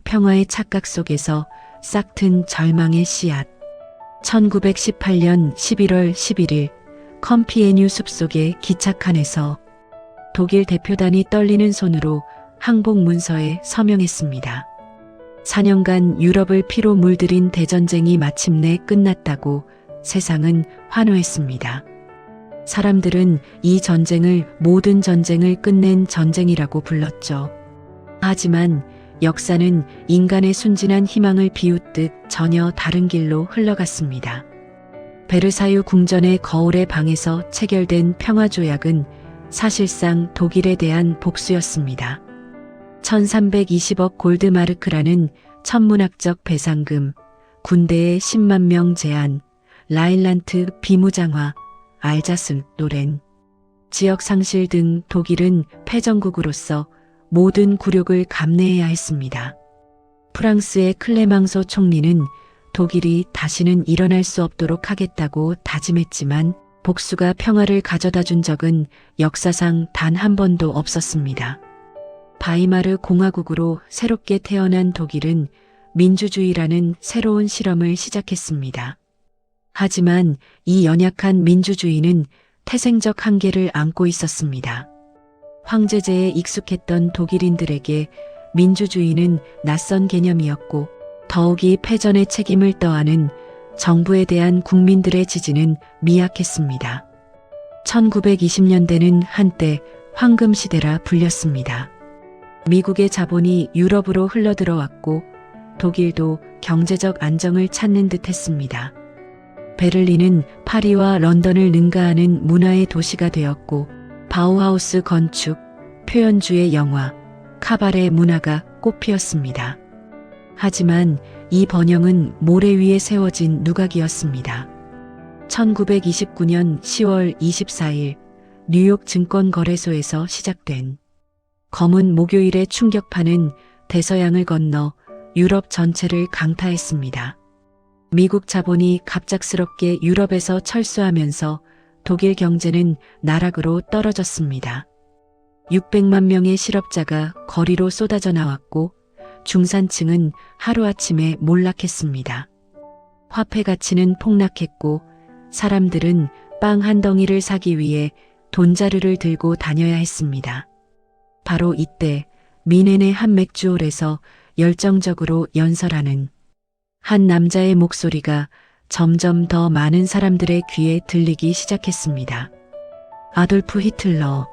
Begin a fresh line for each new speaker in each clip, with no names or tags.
평화의 착각 속에서 싹튼 절망의 씨앗. 1918년 11월 11일 컴피에뉴 숲속의 기차칸에서 독일 대표단이 떨리는 손으로 항복 문서에 서명했습니다. 4년간 유럽을 피로 물들인 대전쟁이 마침내 끝났다고 세상은 환호했습니다. 사람들은 이 전쟁을 모든 전쟁을 끝낸 전쟁이라고 불렀죠. 하지만 역사는 인간의 순진한 희망을 비웃듯 전혀 다른 길로 흘러갔습니다. 베르사유 궁전의 거울의 방에서 체결된 평화조약은 사실상 독일에 대한 복수였습니다. 1320억 골드마르크라는 천문학적 배상금, 군대의 10만 명 제한, 라인란트 비무장화, 알자스, 노렌, 지역 상실 등 독일은 패전국으로서 모든 굴욕을 감내해야 했습니다. 프랑스의 클레망소 총리는 독일이 다시는 일어날 수 없도록 하겠다고 다짐했지만 복수가 평화를 가져다 준 적은 역사상 단 한 번도 없었습니다. 바이마르 공화국으로 새롭게 태어난 독일은 민주주의라는 새로운 실험을 시작했습니다. 하지만 이 연약한 민주주의는 태생적 한계를 안고 있었습니다. 황제제에 익숙했던 독일인들에게 민주주의는 낯선 개념이었고 더욱이 패전의 책임을 떠안은 정부에 대한 국민들의 지지는 미약했습니다. 1920년대는 한때 황금시대라 불렸습니다. 미국의 자본이 유럽으로 흘러들어왔고 독일도 경제적 안정을 찾는 듯 했습니다. 베를린은 파리와 런던을 능가하는 문화의 도시가 되었고 바우하우스 건축, 표현주의 영화, 카바레 문화가 꽃피었습니다. 하지만 이 번영은 모래 위에 세워진 누각이었습니다. 1929년 10월 24일 뉴욕 증권거래소에서 시작된 검은 목요일의 충격파는 대서양을 건너 유럽 전체를 강타했습니다. 미국 자본이 갑작스럽게 유럽에서 철수하면서 독일 경제는 나락으로 떨어졌습니다. 600만 명의 실업자가 거리로 쏟아져 나왔고 중산층은 하루아침에 몰락했습니다. 화폐 가치는 폭락했고 사람들은 빵 한 덩이를 사기 위해 돈자루를 들고 다녀야 했습니다. 바로 이때 미넨의 한 맥주홀에서 열정적으로 연설하는 한 남자의 목소리가 점점 더 많은 사람들의 귀에 들리기 시작했습니다. 아돌프 히틀러.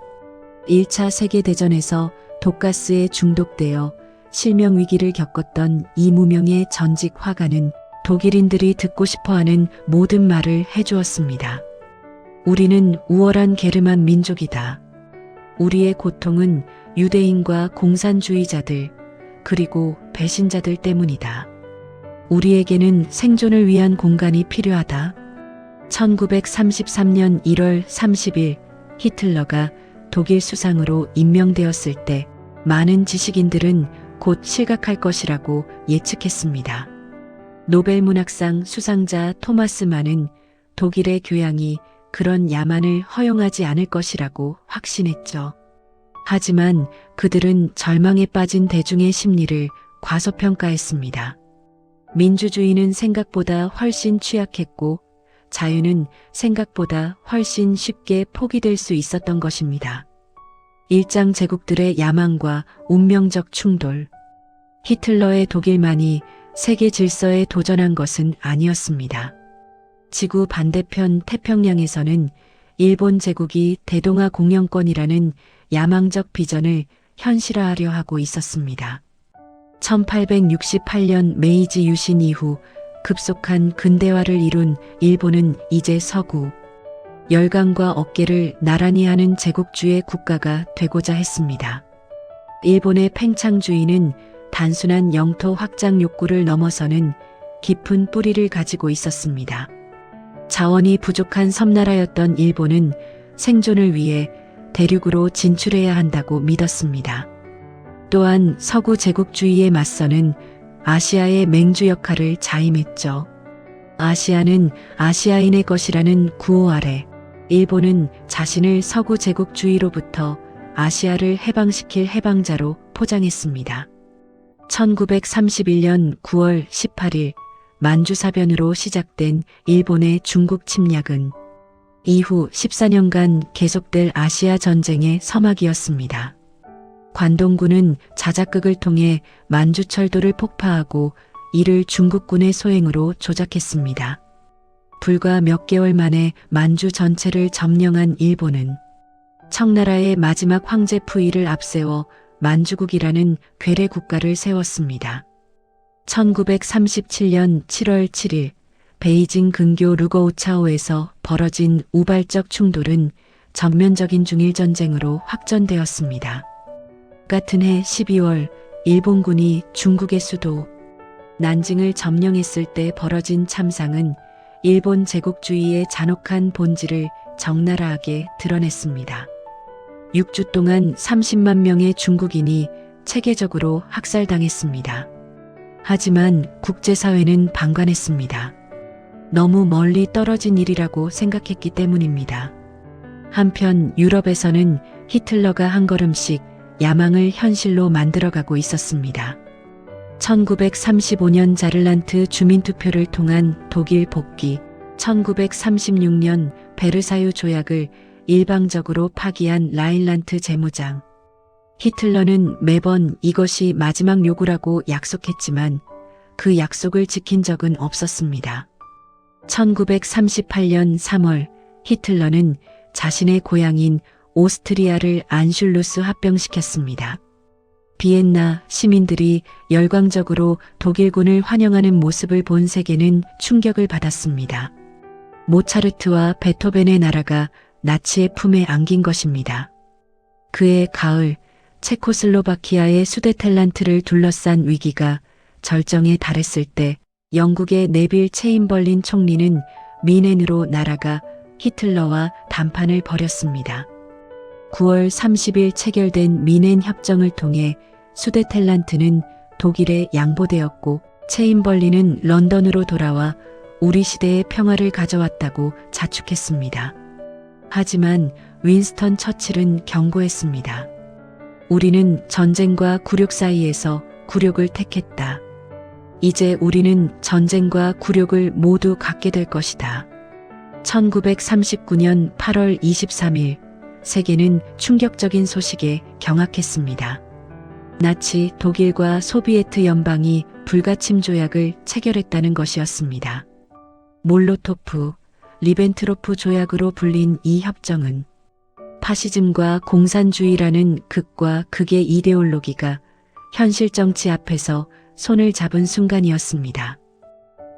1차 세계대전에서 독가스에 중독되어 실명위기를 겪었던 이 무명의 전직 화가는 독일인들이 듣고 싶어하는 모든 말을 해주었습니다. 우리는 우월한 게르만 민족이다. 우리의 고통은 유대인과 공산주의자들 그리고 배신자들 때문이다. 우리에게는 생존을 위한 공간이 필요하다. 1933년 1월 30일 히틀러가 독일 수상으로 임명되었을 때 많은 지식인들은 곧 실각할 것이라고 예측했습니다. 노벨문학상 수상자 토마스 만은 독일의 교양이 그런 야만을 허용하지 않을 것이라고 확신했죠. 하지만 그들은 절망에 빠진 대중의 심리를 과소평가했습니다. 민주주의는 생각보다 훨씬 취약했고 자유는 생각보다 훨씬 쉽게 포기될 수 있었던 것입니다. 일장 제국들의 야망과 운명적 충돌. 히틀러의 독일만이 세계 질서에 도전한 것은 아니었습니다. 지구 반대편 태평양에서는 일본 제국이 대동아 공영권이라는 야망적 비전을 현실화하려 하고 있었습니다. 1868년 메이지 유신 이후 급속한 근대화를 이룬 일본은 이제 서구, 열강과 어깨를 나란히 하는 제국주의 국가가 되고자 했습니다. 일본의 팽창주의는 단순한 영토 확장 욕구를 넘어서는 깊은 뿌리를 가지고 있었습니다. 자원이 부족한 섬나라였던 일본은 생존을 위해 대륙으로 진출해야 한다고 믿었습니다. 또한 서구 제국주의에 맞서는 아시아의 맹주 역할을 자임했죠. 아시아는 아시아인의 것이라는 구호 아래 일본은 자신을 서구 제국주의로부터 아시아를 해방시킬 해방자로 포장했습니다. 1931년 9월 18일 만주사변으로 시작된 일본의 중국 침략은 이후 14년간 계속될 아시아 전쟁의 서막이었습니다. 관동군은 자작극을 통해 만주철도를 폭파하고 이를 중국군의 소행으로 조작했습니다. 불과 몇 개월 만에 만주 전체를 점령한 일본은 청나라의 마지막 황제 푸이를 앞세워 만주국이라는 괴뢰 국가를 세웠습니다. 1937년 7월 7일 베이징 근교 루거우차오에서 벌어진 우발적 충돌은 전면적인 중일전쟁으로 확전되었습니다. 같은 해 12월 일본군이 중국의 수도 난징을 점령했을 때 벌어진 참상은 일본 제국주의의 잔혹한 본질을 적나라하게 드러냈습니다. 6주 동안 30만 명의 중국인이 체계적으로 학살당했습니다. 하지만 국제사회는 방관했습니다. 너무 멀리 떨어진 일이라고 생각했기 때문입니다. 한편 유럽에서는 히틀러가 한 걸음씩 야망을 현실로 만들어가고 있었습니다. 1935년 자를란트 주민투표를 통한 독일 복귀, 1936년 베르사유 조약을 일방적으로 파기한 라인란트 재무장. 히틀러는 매번 이것이 마지막 요구라고 약속했지만 그 약속을 지킨 적은 없었습니다. 1938년 3월 히틀러는 자신의 고향인 오스트리아를 안슐루스 합병시켰습니다. 비엔나 시민들이 열광적으로 독일군을 환영하는 모습을 본 세계는 충격을 받았습니다. 모차르트와 베토벤의 나라가 나치의 품에 안긴 것입니다. 그해 가을 체코슬로바키아의 수데텔란트를 둘러싼 위기가 절정에 달했을 때 영국의 네빌 체인벌린 총리는 미넨으로 날아가 히틀러와談판을 벌였습니다. 9월 30일 체결된 미넨 협정을 통해 수데텔란트는 독일에 양보되었고 체인벌린은 런던으로 돌아와 우리 시대의 평화를 가져왔다고 자축했습니다. 하지만 윈스턴 처칠은 경고했습니다. 우리는 전쟁과 굴욕 사이에서 굴욕을 택했다. 이제 우리는 전쟁과 굴욕을 모두 갖게 될 것이다. 1939년 8월 23일 세계는 충격적인 소식에 경악했습니다. 나치 독일과 소비에트 연방이 불가침 조약을 체결했다는 것이었습니다. 몰로토프, 리벤트로프 조약으로 불린 이 협정은 파시즘과 공산주의라는 극과 극의 이데올로기가 현실 정치 앞에서 손을 잡은 순간이었습니다.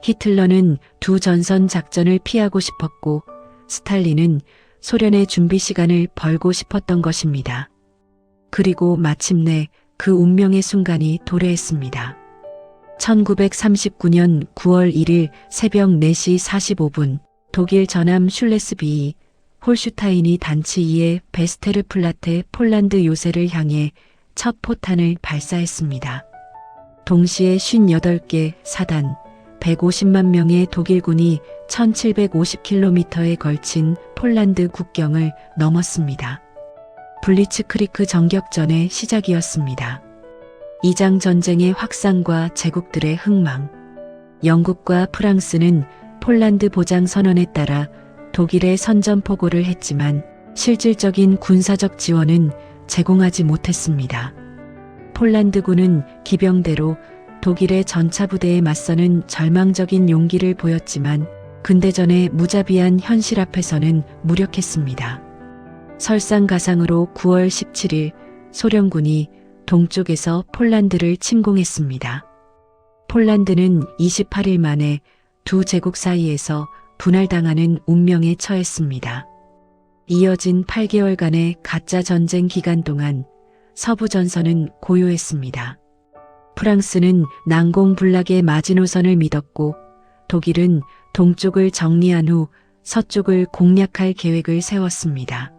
히틀러는 두 전선 작전을 피하고 싶었고 스탈린은 소련의 준비 시간을 벌고 싶었던 것입니다. 그리고 마침내 그 운명의 순간이 도래했습니다. 1939년 9월 1일 새벽 4시 45분 독일 전함 슐레스비히 홀슈타인이 단치 2의 베스테르플라테 폴란드 요새를 향해 첫 포탄을 발사했습니다. 동시에 58개 사단 150만 명의 독일군이 1750km에 걸친 폴란드 국경을 넘었습니다. 블리츠크리크 전격전의 시작이었습니다. 이장 전쟁의 확산과 제국들의 흥망. 영국과 프랑스는 폴란드 보장 선언에 따라 독일에 선전포고를 했지만 실질적인 군사적 지원은 제공하지 못했습니다. 폴란드군은 기병대로 독일의 전차부대에 맞서는 절망적인 용기를 보였지만 근대전의 무자비한 현실 앞에서는 무력했습니다. 설상가상으로 9월 17일 소련군이 동쪽에서 폴란드를 침공했습니다. 폴란드는 28일 만에 두 제국 사이에서 분할당하는 운명에 처했습니다. 이어진 8개월간의 가짜 전쟁 기간 동안 서부 전선은 고요했습니다. 프랑스는 난공불락의 마지노선을 믿었고 독일은 동쪽을 정리한 후 서쪽을 공략할 계획을 세웠습니다.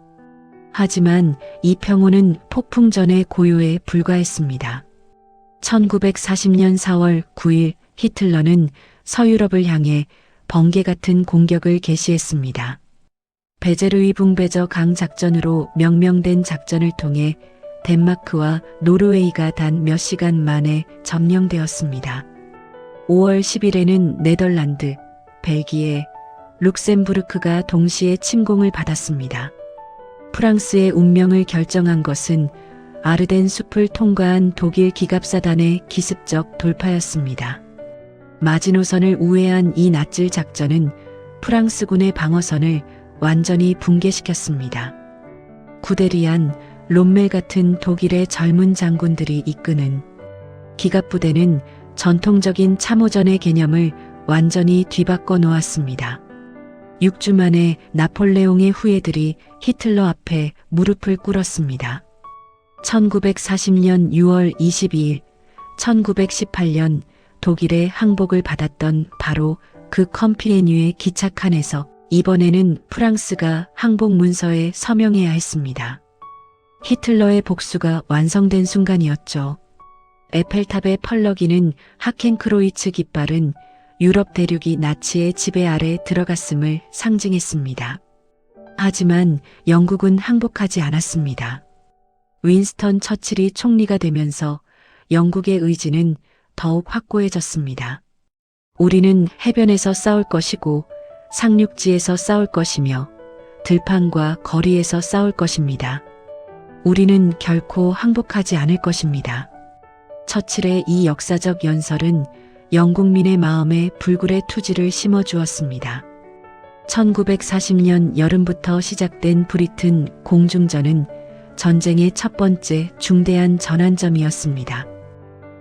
하지만 이 평온은 폭풍전의 고요에 불과했습니다. 1940년 4월 9일 히틀러는 서유럽을 향해 번개 같은 공격을 개시했습니다. 베제르위 붕베저 강 작전으로 명명된 작전을 통해 덴마크와 노르웨이가 단 몇 시간 만에 점령되었습니다. 5월 10일에는 네덜란드, 벨기에, 룩셈부르크가 동시에 침공을 받았습니다. 프랑스의 운명을 결정한 것은 아르덴 숲을 통과한 독일 기갑사단의 기습적 돌파였습니다. 마지노선을 우회한 이 낫질 작전은 프랑스군의 방어선을 완전히 붕괴시켰습니다. 구데리안, 롬멜 같은 독일의 젊은 장군들이 이끄는 기갑부대는 전통적인 참호전의 개념을 완전히 뒤바꿔 놓았습니다. 6주 만에 나폴레옹의 후예들이 히틀러 앞에 무릎을 꿇었습니다. 1940년 6월 22일, 1918년 독일의 항복을 받았던 바로 그 컴피에뉴의 기차칸에서 이번에는 프랑스가 항복 문서에 서명해야 했습니다. 히틀러의 복수가 완성된 순간이었죠. 에펠탑의 펄럭이는 하켄크로이츠 깃발은 유럽 대륙이 나치의 지배 아래 들어갔음을 상징했습니다. 하지만 영국은 항복하지 않았습니다. 윈스턴 처칠이 총리가 되면서 영국의 의지는 더욱 확고해졌습니다. 우리는 해변에서 싸울 것이고 상륙지에서 싸울 것이며 들판과 거리에서 싸울 것입니다. 우리는 결코 항복하지 않을 것입니다. 처칠의 이 역사적 연설은 영국민의 마음에 불굴의 투지를 심어주었습니다. 1940년 여름부터 시작된 브리튼 공중전은 전쟁의 첫 번째 중대한 전환점이었습니다.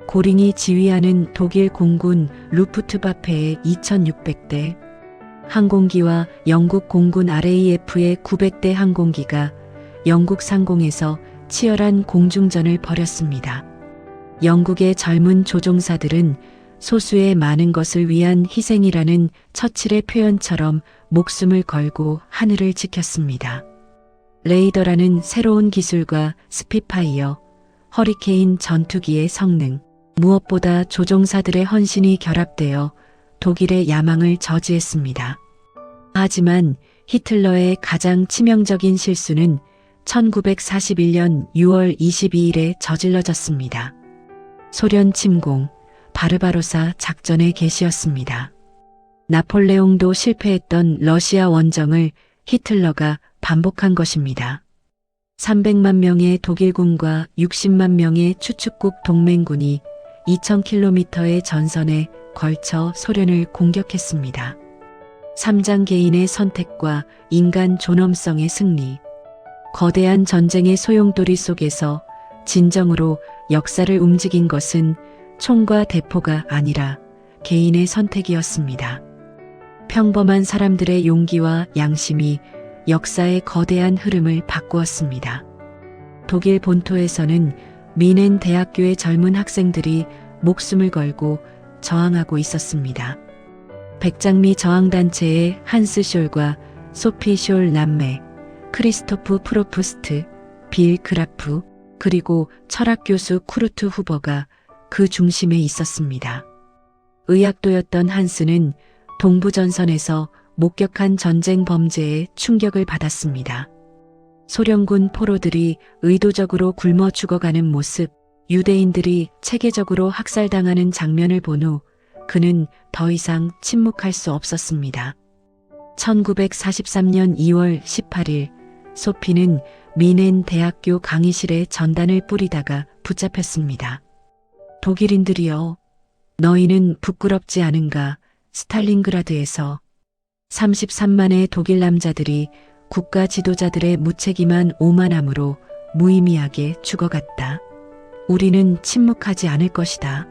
고링이 지휘하는 독일 공군 루프트바페의 2600대 항공기와 영국 공군 RAF의 900대 항공기가 영국 상공에서 치열한 공중전을 벌였습니다. 영국의 젊은 조종사들은 소수의 많은 것을 위한 희생이라는 처칠의 표현처럼 목숨을 걸고 하늘을 지켰습니다. 레이더라는 새로운 기술과 스피파이어, 허리케인 전투기의 성능, 무엇보다 조종사들의 헌신이 결합되어 독일의 야망을 저지했습니다. 하지만 히틀러의 가장 치명적인 실수는 1941년 6월 22일에 저질러졌습니다. 소련 침공, 바르바로사 작전의 개시였습니다. 나폴레옹도 실패했던 러시아 원정을 히틀러가 반복한 것입니다. 300만 명의 독일군과 60만 명의 추축국 동맹군이 2000km의 전선에 걸쳐 소련을 공격했습니다. 삼장 개인의 선택과 인간 존엄성의 승리, 거대한 전쟁의 소용돌이 속에서 진정으로 역사를 움직인 것은 총과 대포가 아니라 개인의 선택이었습니다. 평범한 사람들의 용기와 양심이 역사의 거대한 흐름을 바꾸었습니다. 독일 본토에서는 미넨 대학교의 젊은 학생들이 목숨을 걸고 저항하고 있었습니다. 백장미 저항단체의 한스 숄과 소피 숄 남매, 크리스토프 프로프스트, 빌 그라프, 그리고 철학교수 쿠르트 후버가 그 중심에 있었습니다. 의학도였던 한스는 동부전선에서 목격한 전쟁 범죄에 충격을 받았습니다. 소련군 포로들이 의도적으로 굶어 죽어가는 모습, 유대인들이 체계적으로 학살당하는 장면을 본 후 그는 더 이상 침묵할 수 없었습니다. 1943년 2월 18일 소피는 미넨 대학교 강의실에 전단을 뿌리다가 붙잡혔습니다. 독일인들이여, 너희는 부끄럽지 않은가? 스탈린그라드에서 33만의 독일 남자들이 국가 지도자들의 무책임한 오만함으로 무의미하게 죽어갔다. 우리는 침묵하지 않을 것이다.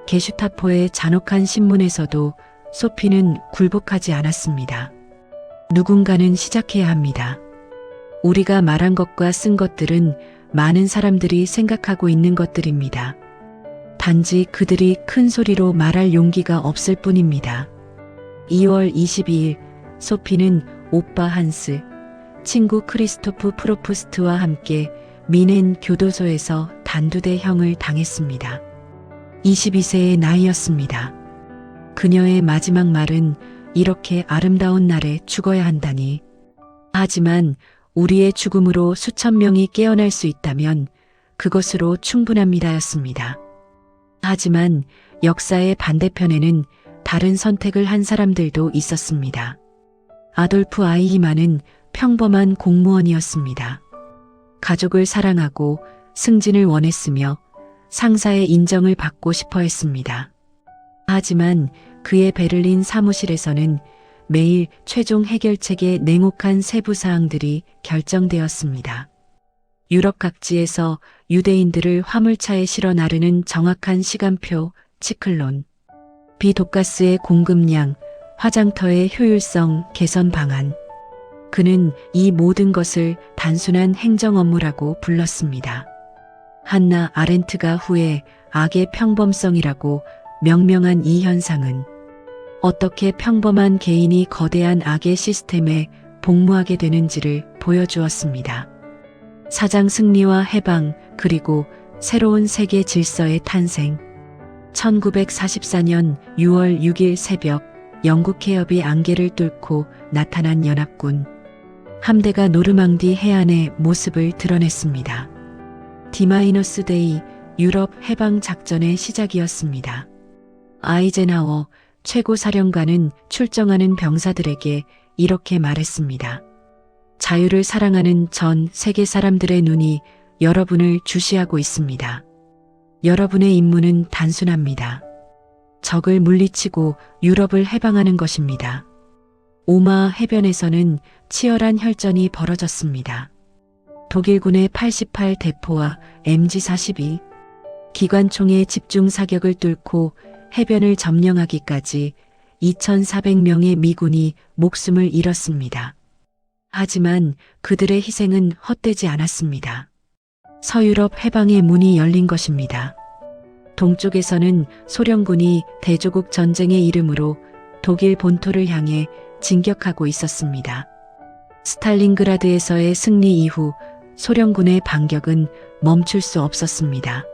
게슈타포의 잔혹한 신문에서도 소피는 굴복하지 않았습니다. 누군가는 시작해야 합니다. 우리가 말한 것과 쓴 것들은 많은 사람들이 생각하고 있는 것들입니다. 단지 그들이 큰 소리로 말할 용기가 없을 뿐입니다. 2월 22일 소피는 오빠 한스, 친구 크리스토프 프로프스트와 함께 미넨 교도소에서 단두대형을 당했습니다. 22세의 나이였습니다. 그녀의 마지막 말은 이렇게 아름다운 날에 죽어야 한다니. 하지만 우리의 죽음으로 수천 명이 깨어날 수 있다면 그것으로 충분합니다였습니다. 하지만 역사의 반대편에는 다른 선택을 한 사람들도 있었습니다. 아돌프 아이히만은 평범한 공무원이었습니다. 가족을 사랑하고 승진을 원했으며 상사의 인정을 받고 싶어 했습니다. 하지만 그의 베를린 사무실에서는 매일 최종 해결책의 냉혹한 세부 사항들이 결정되었습니다. 유럽 각지에서 유대인들을 화물차에 실어 나르는 정확한 시간표, 치클론, 비독가스의 공급량, 화장터의 효율성 개선 방안. 그는 이 모든 것을 단순한 행정 업무라고 불렀습니다. 한나 아렌트가 후에 악의 평범성이라고 명명한 이 현상은 어떻게 평범한 개인이 거대한 악의 시스템에 복무하게 되는지를 보여주었습니다. 사장 승리와 해방, 그리고 새로운 세계 질서의 탄생. 1944년 6월 6일 새벽, 영국 해협이 안개를 뚫고 나타난 연합군 함대가 노르망디 해안의 모습을 드러냈습니다. D-데이, 유럽 해방 작전의 시작이었습니다. 아이젠하워 최고 사령관은 출정하는 병사들에게 이렇게 말했습니다. 자유를 사랑하는 전 세계 사람들의 눈이 여러분을 주시하고 있습니다. 여러분의 임무는 단순합니다. 적을 물리치고 유럽을 해방하는 것입니다. 오마 해변에서는 치열한 혈전이 벌어졌습니다. 독일군의 88 대포와 MG-42 기관총의 집중 사격을 뚫고 해변을 점령하기까지 2,400명의 미군이 목숨을 잃었습니다. 하지만 그들의 희생은 헛되지 않았습니다. 서유럽 해방의 문이 열린 것입니다. 동쪽에서는 소련군이 대조국 전쟁의 이름으로 독일 본토를 향해 진격하고 있었습니다. 스탈린그라드에서의 승리 이후 소련군의 반격은 멈출 수 없었습니다.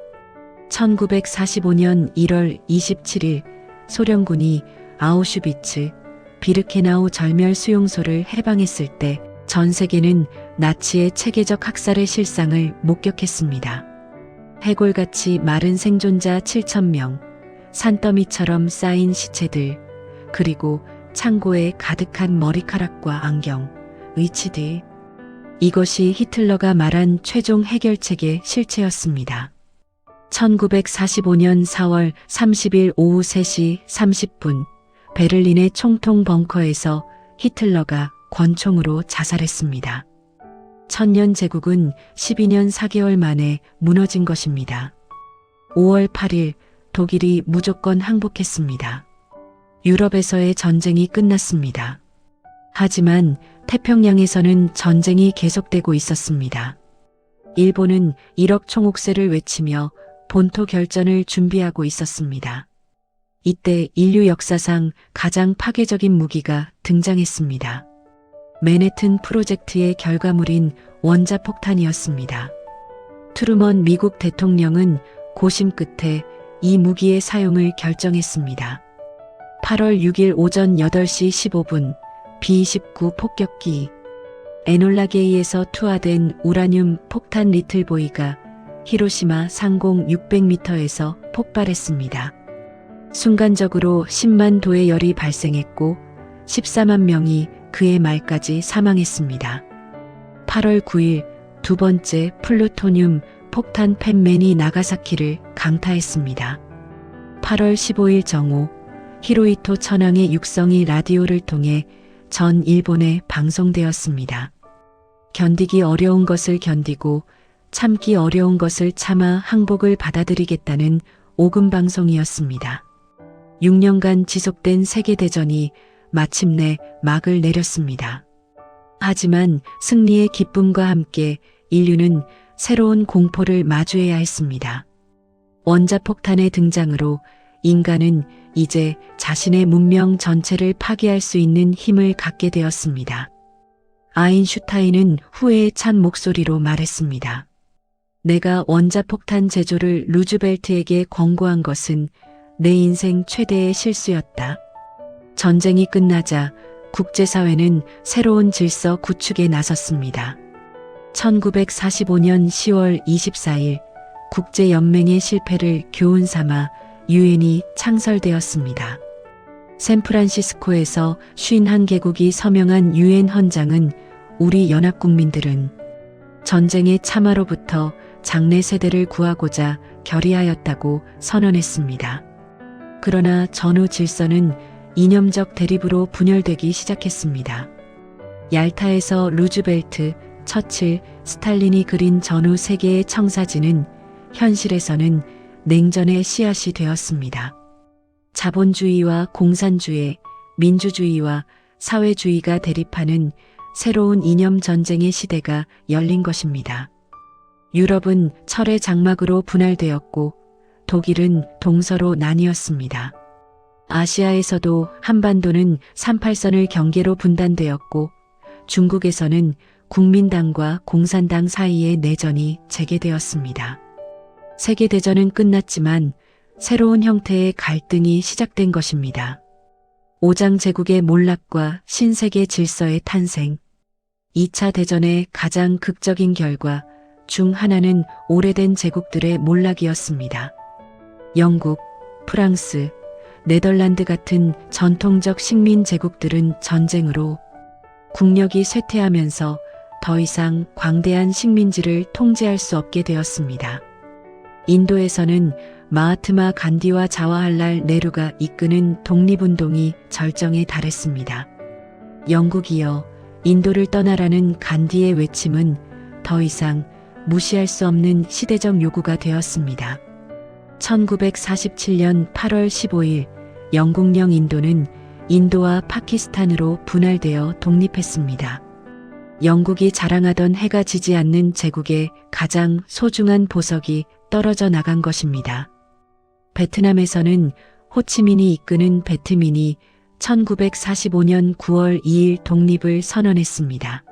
1945년 1월 27일 소련군이 아우슈비츠, 비르케나우 절멸 수용소를 해방했을 때 전 세계는 나치의 체계적 학살의 실상을 목격했습니다. 해골같이 마른 생존자 7,000명, 산더미처럼 쌓인 시체들, 그리고 창고에 가득한 머리카락과 안경, 의치들. 이것이 히틀러가 말한 최종 해결책의 실체였습니다. 1945년 4월 30일 오후 3시 30분 베를린의 총통 벙커에서 히틀러가 권총으로 자살했습니다. 천년 제국은 12년 4개월 만에 무너진 것입니다. 5월 8일 독일이 무조건 항복했습니다. 유럽에서의 전쟁이 끝났습니다. 하지만 태평양에서는 전쟁이 계속되고 있었습니다. 일본은 1억 총옥세를 외치며 본토 결전을 준비하고 있었습니다. 이때 인류 역사상 가장 파괴적인 무기가 등장했습니다. 맨해튼 프로젝트의 결과물인 원자폭탄이었습니다. 트루먼 미국 대통령은 고심 끝에 이 무기의 사용을 결정했습니다. 8월 6일 오전 8시 15분 B-29 폭격기 에놀라게이에서 투하된 우라늄 폭탄 리틀보이가 히로시마 상공 600m에서 폭발했습니다. 순간적으로 10만 도의 열이 발생했고 14만 명이 그의 말까지 사망했습니다. 8월 9일 두 번째 플루토늄 폭탄 펜맨이 나가사키를 강타했습니다. 8월 15일 정오 히로히토 천황의 육성이 라디오를 통해 전 일본에 방송되었습니다. 견디기 어려운 것을 견디고 참기 어려운 것을 참아 항복을 받아들이겠다는 오금 방송이었습니다. 6년간 지속된 세계대전이 마침내 막을 내렸습니다. 하지만 승리의 기쁨과 함께 인류는 새로운 공포를 마주해야 했습니다. 원자폭탄의 등장으로 인간은 이제 자신의 문명 전체를 파괴할 수 있는 힘을 갖게 되었습니다. 아인슈타인은 후회에 찬 목소리로 말했습니다. 내가 원자폭탄 제조를 루즈벨트에게 권고한 것은 내 인생 최대의 실수였다. 전쟁이 끝나자 국제사회는 새로운 질서 구축에 나섰습니다. 1945년 10월 24일 국제연맹의 실패를 교훈 삼아 유엔이 창설되었습니다. 샌프란시스코에서 51개국이 서명한 유엔 헌장은 우리 연합국민들은 전쟁의 참화로부터 장래 세대를 구하고자 결의하였다고 선언했습니다. 그러나 전후 질서는 이념적 대립으로 분열되기 시작했습니다. 얄타에서 루즈벨트, 처칠, 스탈린이 그린 전후 세계의 청사진은 현실에서는 냉전의 씨앗이 되었습니다. 자본주의와 공산주의, 민주주의와 사회주의가 대립하는 새로운 이념 전쟁의 시대가 열린 것입니다. 유럽은 철의 장막으로 분할되었고 독일은 동서로 나뉘었습니다. 아시아에서도 한반도는 38선을 경계로 분단되었고 중국에서는 국민당과 공산당 사이의 내전이 재개되었습니다. 세계대전은 끝났지만 새로운 형태의 갈등이 시작된 것입니다. 오장제국의 몰락과 신세계 질서의 탄생, 2차 대전의 가장 극적인 결과 중 하나는 오래된 제국들의 몰락이었습니다. 영국, 프랑스, 네덜란드 같은 전통적 식민 제국들은 전쟁으로 국력이 쇠퇴하면서 더 이상 광대한 식민지를 통제할 수 없게 되었습니다. 인도에서는 마하트마 간디와 자와할랄 네루가 이끄는 독립운동이 절정에 달했습니다. 영국이여 인도를 떠나라는 간디의 외침은 더 이상 무시할 수 없는 시대적 요구가 되었습니다. 1947년 8월 15일 영국령 인도는 인도와 파키스탄으로 분할되어 독립했습니다. 영국이 자랑하던 해가 지지 않는 제국의 가장 소중한 보석이 떨어져 나간 것입니다. 베트남에서는 호치민이 이끄는 베트민이 1945년 9월 2일 독립을 선언했습니다.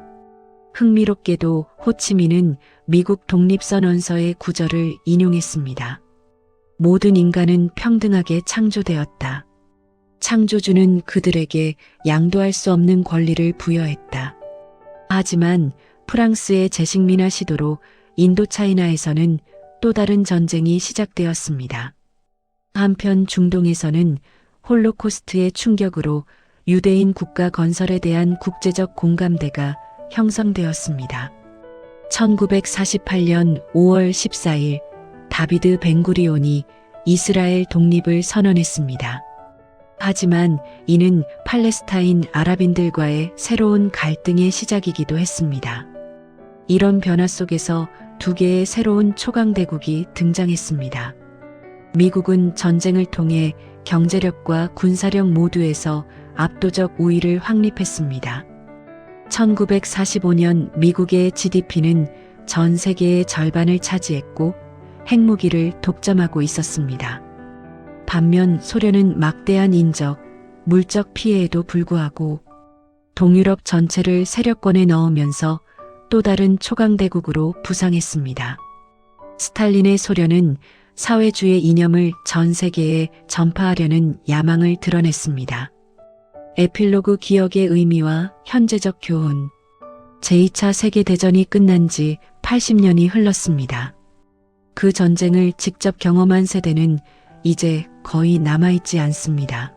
흥미롭게도 호치민은 미국 독립선언서의 구절을 인용했습니다. 모든 인간은 평등하게 창조되었다. 창조주는 그들에게 양도할 수 없는 권리를 부여했다. 하지만 프랑스의 재식민화 시도로 인도차이나에서는 또 다른 전쟁이 시작되었습니다. 한편 중동에서는 홀로코스트의 충격으로 유대인 국가 건설에 대한 국제적 공감대가 형성되었습니다. 1948년 5월 14일 다비드 벤구리온이 이스라엘 독립을 선언했습니다. 하지만 이는 팔레스타인 아랍인들과의 새로운 갈등의 시작이기도 했습니다. 이런 변화 속에서 두 개의 새로운 초강대국이 등장했습니다. 미국은 전쟁을 통해 경제력과 군사력 모두에서 압도적 우위를 확립했습니다. 1945년 미국의 GDP는 전 세계의 절반을 차지했고 핵무기를 독점하고 있었습니다. 반면 소련은 막대한 인적, 물적 피해에도 불구하고 동유럽 전체를 세력권에 넣으면서 또 다른 초강대국으로 부상했습니다. 스탈린의 소련은 사회주의 이념을 전 세계에 전파하려는 야망을 드러냈습니다. 에필로그 기억의 의미와 현재적 교훈. 제2차 세계대전이 끝난 지 80년이 흘렀습니다. 그 전쟁을 직접 경험한 세대는 이제 거의 남아있지 않습니다.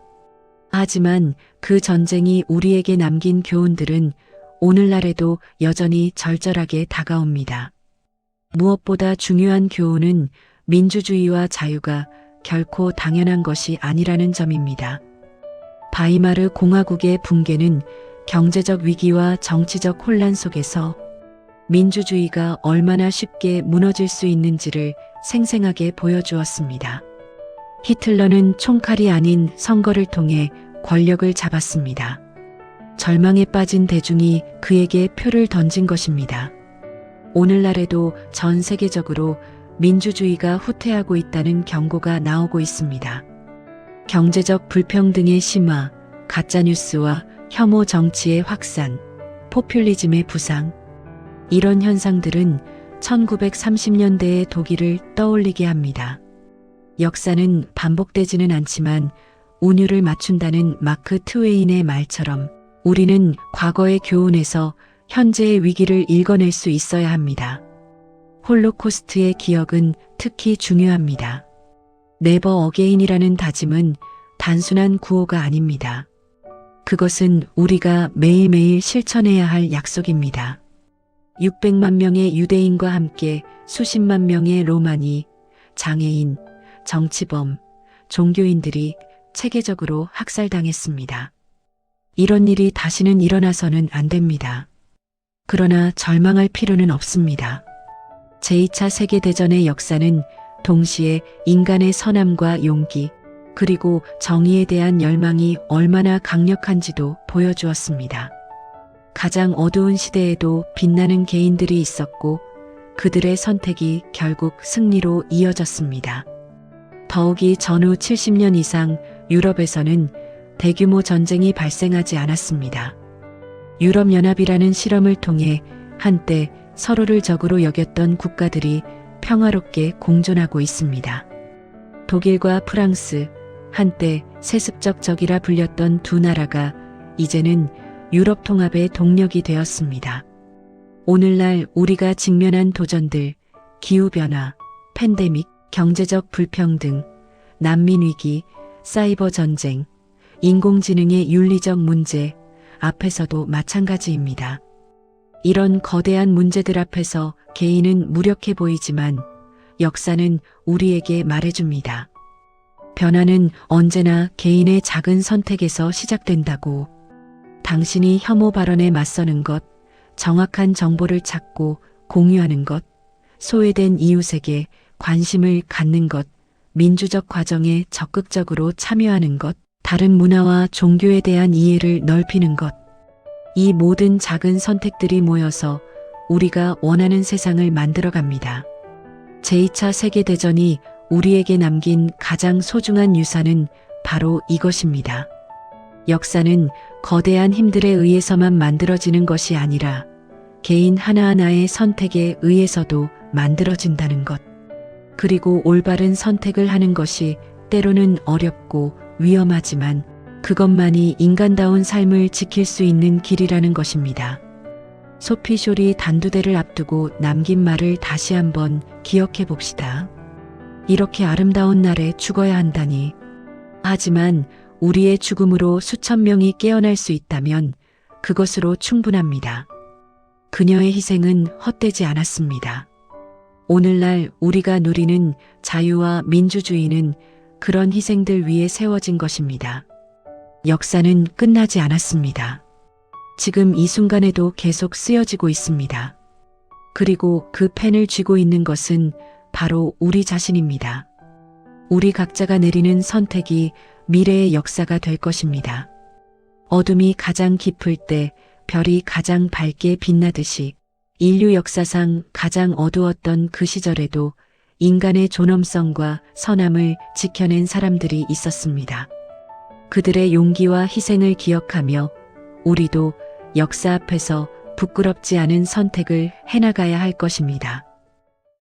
하지만 그 전쟁이 우리에게 남긴 교훈들은 오늘날에도 여전히 절절하게 다가옵니다. 무엇보다 중요한 교훈은 민주주의와 자유가 결코 당연한 것이 아니라는 점입니다. 바이마르 공화국의 붕괴는 경제적 위기와 정치적 혼란 속에서 민주주의가 얼마나 쉽게 무너질 수 있는지를 생생하게 보여주었습니다. 히틀러는 총칼이 아닌 선거를 통해 권력을 잡았습니다. 절망에 빠진 대중이 그에게 표를 던진 것입니다. 오늘날에도 전 세계적으로 민주주의가 후퇴하고 있다는 경고가 나오고 있습니다. 경제적 불평등의 심화, 가짜뉴스와 혐오 정치의 확산, 포퓰리즘의 부상. 이런 현상들은 1930년대의 독일을 떠올리게 합니다. 역사는 반복되지는 않지만 운율을 맞춘다는 마크 트웨인의 말처럼 우리는 과거의 교훈에서 현재의 위기를 읽어낼 수 있어야 합니다. 홀로코스트의 기억은 특히 중요합니다. 네버 어게인이라는 다짐은 단순한 구호가 아닙니다. 그것은 우리가 매일매일 실천해야 할 약속입니다. 600만 명의 유대인과 함께 수십만 명의 로마니, 장애인, 정치범, 종교인들이 체계적으로 학살당했습니다. 이런 일이 다시는 일어나서는 안 됩니다. 그러나 절망할 필요는 없습니다. 제2차 세계대전의 역사는 동시에 인간의 선함과 용기, 그리고 정의에 대한 열망이 얼마나 강력한지도 보여주었습니다. 가장 어두운 시대에도 빛나는 개인들이 있었고 그들의 선택이 결국 승리로 이어졌습니다. 더욱이 전후 70년 이상 유럽에서는 대규모 전쟁이 발생하지 않았습니다. 유럽연합이라는 실험을 통해 한때 서로를 적으로 여겼던 국가들이 평화롭게 공존하고 있습니다. 독일과 프랑스, 한때 세습적 적이라 불렸던 두 나라가 이제는 유럽 통합의 동력이 되었습니다. 오늘날 우리가 직면한 도전들, 기후변화, 팬데믹, 경제적 불평등, 난민위기, 사이버 전쟁, 인공지능의 윤리적 문제 앞에서도 마찬가지입니다. 이런 거대한 문제들 앞에서 개인은 무력해 보이지만 역사는 우리에게 말해줍니다. 변화는 언제나 개인의 작은 선택에서 시작된다고. 당신이 혐오 발언에 맞서는 것, 정확한 정보를 찾고 공유하는 것, 소외된 이웃에게 관심을 갖는 것, 민주적 과정에 적극적으로 참여하는 것, 다른 문화와 종교에 대한 이해를 넓히는 것. 이 모든 작은 선택들이 모여서 우리가 원하는 세상을 만들어갑니다. 제2차 세계대전이 우리에게 남긴 가장 소중한 유산은 바로 이것입니다. 역사는 거대한 힘들에 의해서만 만들어지는 것이 아니라 개인 하나하나의 선택에 의해서도 만들어진다는 것. 그리고 올바른 선택을 하는 것이 때로는 어렵고 위험하지만 그것만이 인간다운 삶을 지킬 수 있는 길이라는 것입니다. 소피 숄이 단두대를 앞두고 남긴 말을 다시 한번 기억해 봅시다. 이렇게 아름다운 날에 죽어야 한다니. 하지만 우리의 죽음으로 수천 명이 깨어날 수 있다면 그것으로 충분합니다. 그녀의 희생은 헛되지 않았습니다. 오늘날 우리가 누리는 자유와 민주주의는 그런 희생들 위에 세워진 것입니다. 역사는 끝나지 않았습니다. 지금 이 순간에도 계속 쓰여지고 있습니다. 그리고 그 펜을 쥐고 있는 것은 바로 우리 자신입니다. 우리 각자가 내리는 선택이 미래의 역사가 될 것입니다. 어둠이 가장 깊을 때 별이 가장 밝게 빛나듯이 인류 역사상 가장 어두웠던 그 시절에도 인간의 존엄성과 선함을 지켜낸 사람들이 있었습니다. 그들의 용기와 희생을 기억하며 우리도 역사 앞에서 부끄럽지 않은 선택을 해나가야 할 것입니다.